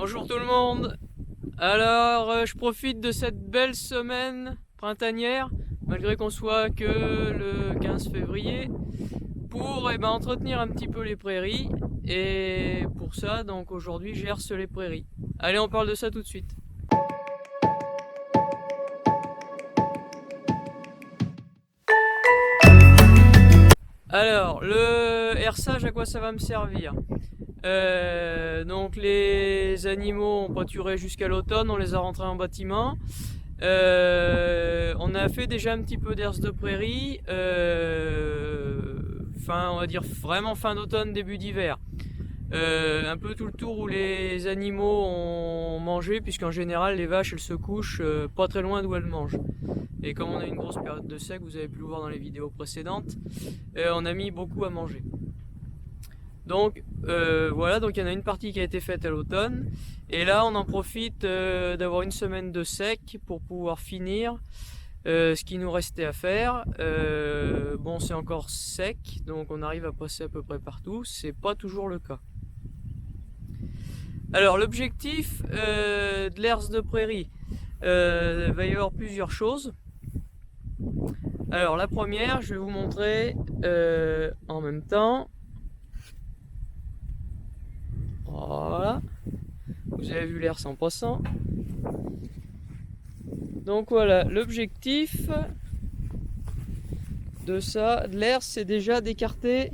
Bonjour tout le monde. Alors je profite de cette belle semaine printanière, malgré qu'on soit que le 15 février, pour entretenir un petit peu les prairies. Et pour ça, donc aujourd'hui, je herse les prairies. Allez, on parle de ça tout de suite. Alors, le herçage, à quoi ça va me servir? Donc les animaux ont pâturé jusqu'à l'automne, on les a rentrés en bâtiment. On a fait déjà un petit peu d'herse de prairie, on va dire vraiment fin d'automne, début d'hiver. Un peu tout le tour où les animaux ont mangé, puisqu'en général les vaches elles se couchent pas très loin d'où elles mangent. Et comme on a une grosse période de sec, vous avez pu le voir dans les vidéos précédentes, on a mis beaucoup à manger. Donc voilà, donc il y en a une partie qui a été faite à l'automne. Et là on en profite d'avoir une semaine de sec pour pouvoir finir ce qui nous restait à faire. Bon, c'est encore sec, donc on arrive à passer à peu près partout. C'est pas toujours le cas. Alors l'objectif de l'herse de prairie, va y avoir plusieurs choses. Alors la première, je vais vous montrer en même temps. Voilà, vous avez vu l'herse en passant. Donc voilà, l'objectif de ça, de l'herse, c'est déjà d'écarter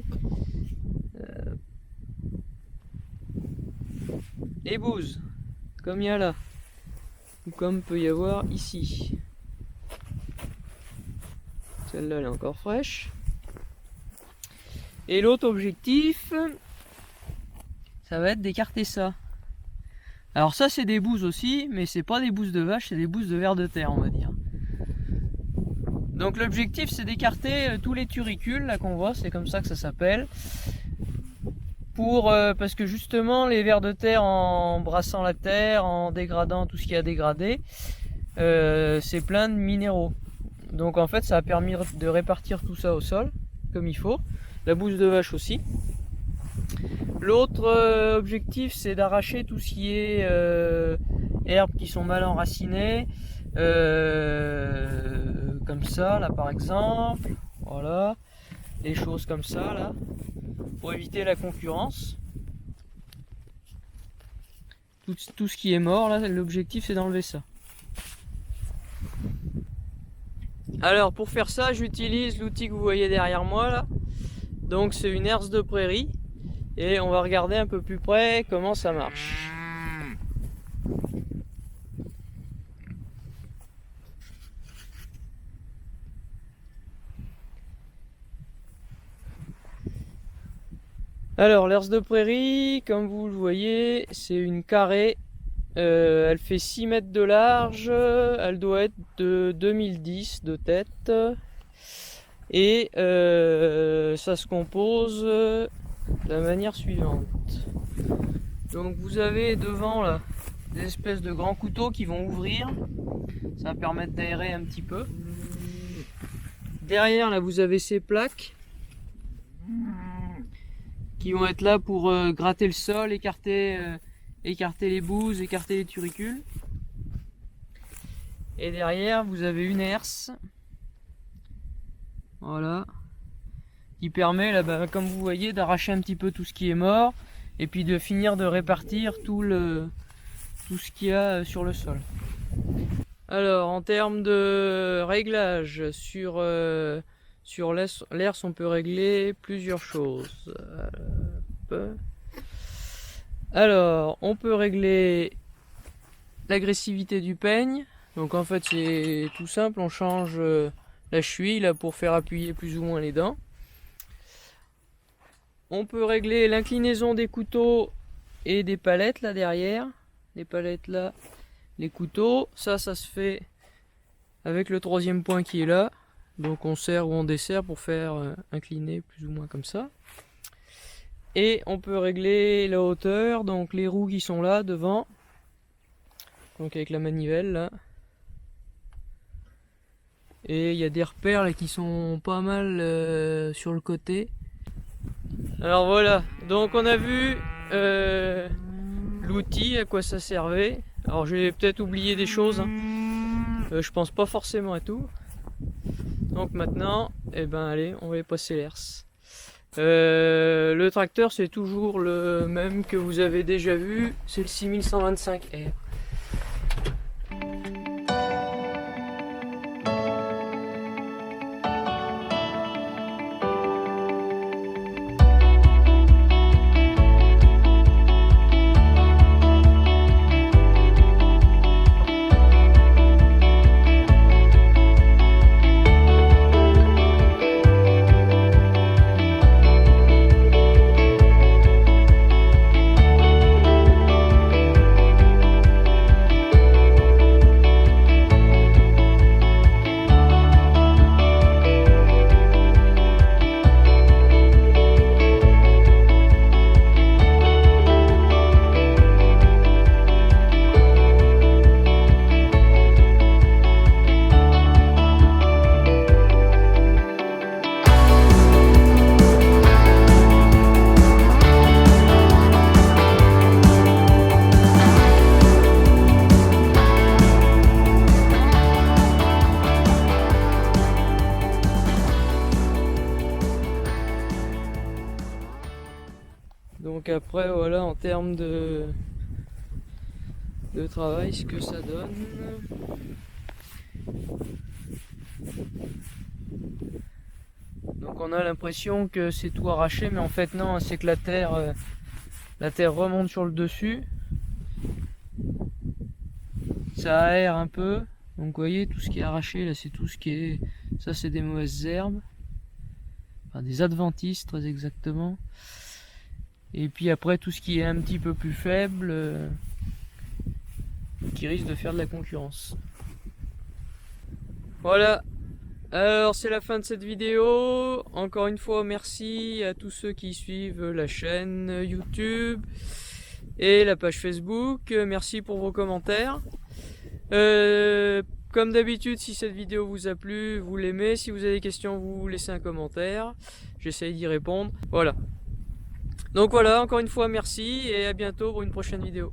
les bouses, comme il y a là, ou comme peut y avoir ici. Celle-là, elle est encore fraîche. Et l'autre objectif, ça va être d'écarter ça. Alors ça, c'est des bouses aussi, mais c'est pas des bouses de vache, c'est des bouses de vers de terre, on va dire. Donc l'objectif, c'est d'écarter tous les turicules là qu'on voit, c'est comme ça que ça s'appelle. Parce que justement, les vers de terre, en brassant la terre, en dégradant tout ce qui a dégradé, c'est plein de minéraux. Donc en fait, ça a permis de répartir tout ça au sol, comme il faut. La bouse de vache aussi. L'autre objectif, c'est d'arracher tout ce qui est herbes qui sont mal enracinées, comme ça, là par exemple. Voilà, des choses comme ça, là, pour éviter la concurrence. Tout ce qui est mort, là, l'objectif, c'est d'enlever ça. Alors, pour faire ça, j'utilise l'outil que vous voyez derrière moi, là. Donc, c'est une herse de prairie. Et on va regarder un peu plus près comment ça marche. Alors l'herse de prairie, comme vous le voyez, c'est une carrée. Elle fait 6 mètres de large, elle doit être de 2010 de tête. Et ça se compose de la manière suivante. Donc vous avez devant là des espèces de grands couteaux qui vont ouvrir. Ça va permettre d'aérer un petit peu. Derrière là vous avez ces plaques qui vont être là pour gratter le sol, écarter les bouses, écarter les turicules. Et derrière vous avez une herse, voilà, qui permet là, comme vous voyez, d'arracher un petit peu tout ce qui est mort et puis de finir de répartir tout ce qu'il y a sur le sol. Alors en termes de réglage sur l'herse, on peut régler plusieurs choses. Alors on peut régler l'agressivité du peigne. Donc en fait c'est tout simple, on change la cheville là pour faire appuyer plus ou moins les dents. On peut régler l'inclinaison des couteaux et des palettes là derrière. Les palettes là, les couteaux, ça se fait avec le troisième point qui est là. Donc on serre ou on desserre pour faire incliner plus ou moins comme ça. Et on peut régler la hauteur, donc les roues qui sont là devant. Donc avec la manivelle là. Et il y a des repères là qui sont pas mal sur le côté. Alors voilà, donc on a vu l'outil, à quoi ça servait. Alors j'ai peut-être oublié des choses, hein. Je pense pas forcément à tout. Donc maintenant, eh ben allez, on va y passer l'herse. Le tracteur c'est toujours le même que vous avez déjà vu, c'est le 6125R. Donc après voilà en termes de travail ce que ça donne. Donc on a l'impression que c'est tout arraché, mais en fait non, c'est que la terre remonte sur le dessus. Ça aère un peu. Donc vous voyez tout ce qui est arraché là, c'est tout ce qui est. Ça c'est des mauvaises herbes. Enfin, des adventices très exactement. Et puis après tout ce qui est un petit peu plus faible, qui risque de faire de la concurrence. Voilà, alors c'est la fin de cette vidéo. Encore une fois merci à tous ceux qui suivent la chaîne YouTube et la page Facebook. Merci pour vos commentaires. Comme d'habitude, si cette vidéo vous a plu, vous l'aimez. Si vous avez des questions, vous laissez un commentaire. J'essaye d'y répondre. Voilà. Donc voilà, encore une fois merci et à bientôt pour une prochaine vidéo.